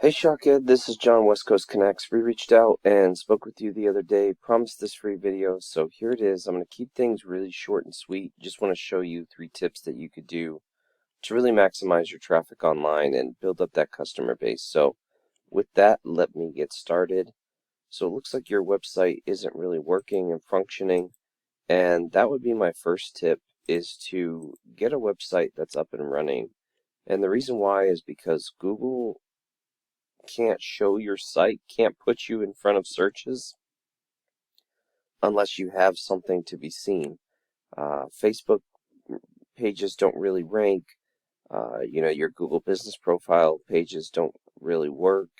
Hey Shaka, this is John, West Coast Connects. We reached out and spoke with you the other day, promised this free video, so here it is. I'm going to keep things really short and sweet. Just want to show you 3 tips that you could do to really maximize your traffic online and build up that customer base. So with that, let me get started. So it looks like your website isn't really working and functioning, and that would be my first tip, is to get a website that's up and running. And the reason why is because Google can't show your site, can't put you in front of searches unless you have something to be seen. Facebook pages don't really rank. Your Google business profile pages don't really work.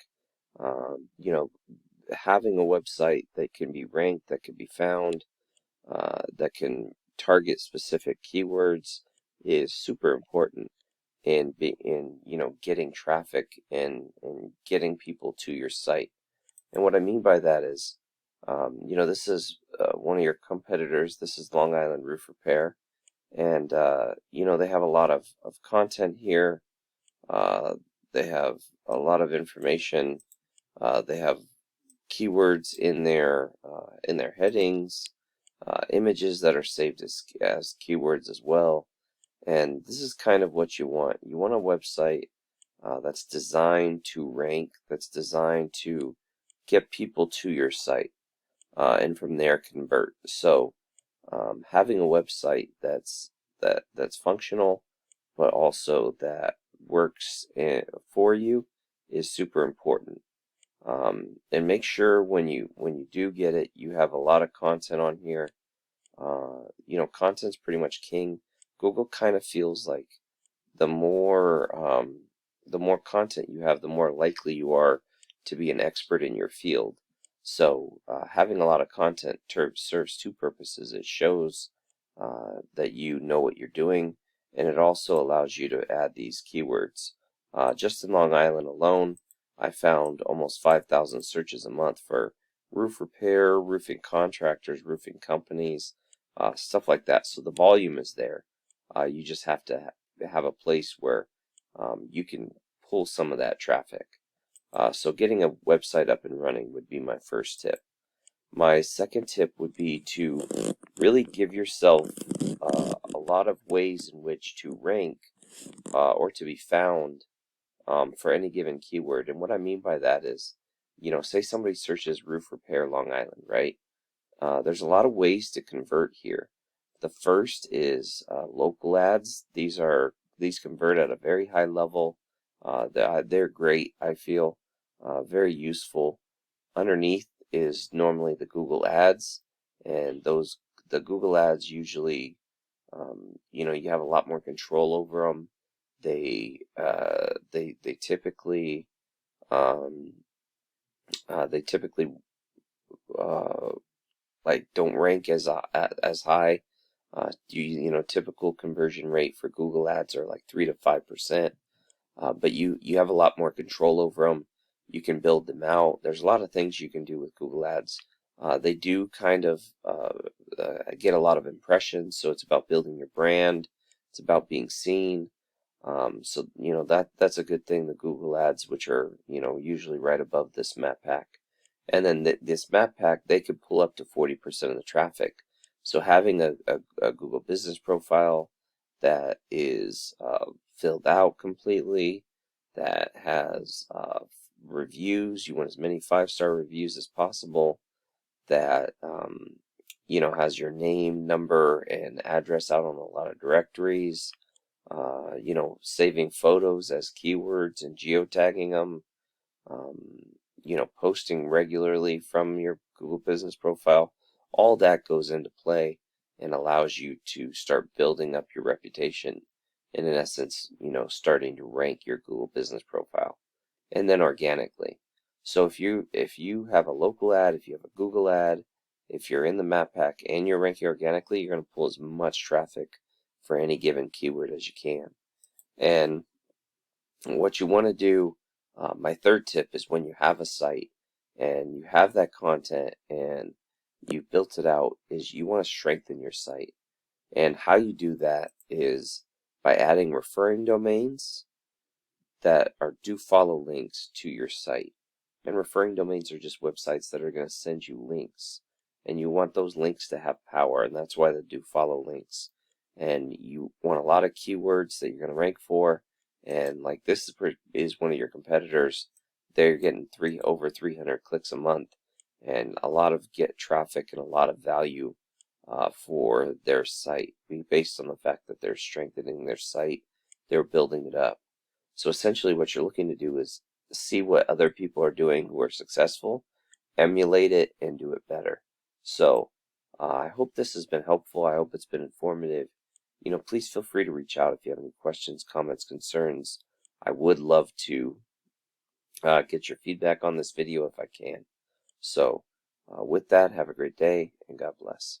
Having a website that can be ranked, that can be found, that can target specific keywords is super important in getting traffic and getting people to your site. And what I mean by that is, this is one of your competitors. This is Long Island Roof Repair. And, they have a lot of content here. Uh, they have a lot of information. They have keywords in their headings, images that are saved as keywords as well. And this is kind of what you want. You want a website that's designed to rank, that's designed to get people to your site, and from there convert. So having a website that's functional, but also that works for you is super important. And make sure when you do get it, you have a lot of content on here. Content's pretty much king. Google kind of feels like the more the more content you have, the more likely you are to be an expert in your field. So having a lot of content serves 2 purposes. It shows that you know what you're doing, and it also allows you to add these keywords. Just in Long Island alone, I found almost 5,000 searches a month for roof repair, roofing contractors, roofing companies, stuff like that. So the volume is there. You just have to have a place where you can pull some of that traffic. So getting a website up and running would be my first tip. My second tip would be to really give yourself a lot of ways in which to rank or to be found for any given keyword. And what I mean by that is, say somebody searches roof repair Long Island, right? There's a lot of ways to convert here. The first is local ads. These convert at a very high level. They're great, I feel, very useful. Underneath is normally the Google ads, and the Google ads usually, you have a lot more control over them. They typically um, they typically uh, like don't rank as high. Typical conversion rate for Google ads are like 3 to 5%. But you have a lot more control over them. You can build them out. There's a lot of things you can do with Google ads. They do kind of get a lot of impressions, so it's about building your brand. It's about being seen. So that's a good thing. The Google ads, which are usually right above this map pack, and then this map pack, they could pull up to 40% of the traffic. So having a Google business profile that is filled out completely, that has reviews, you want as many 5-star reviews as possible, that has your name, number, and address out on a lot of directories. Saving photos as keywords and geotagging them, posting regularly from your Google business profile. All that goes into play and allows you to start building up your reputation, and in essence, starting to rank your Google business profile, and then organically. So if you have a local ad, if you have a Google ad, if you're in the map pack and you're ranking organically, you're going to pull as much traffic for any given keyword as you can. And what you want to do, my third tip, is when you have a site and you have that content and you built it out, is you want to strengthen your site. And how you do that is by adding referring domains that do follow links to your site. And referring domains are just websites that are going to send you links. And you want those links to have power, and that's why they do follow links. And you want a lot of keywords that you're going to rank for. And like this is one of your competitors. They're getting over 300 clicks a month, and a lot of get traffic and a lot of value for their site, based on the fact that they're strengthening their site, they're building it up. So essentially what you're looking to do is see what other people are doing who are successful, emulate it, and do it better. So I hope this has been helpful. I hope it's been informative. Please feel free to reach out if you have any questions, comments, concerns. I would love to get your feedback on this video if I can. So with that, have a great day, and God bless.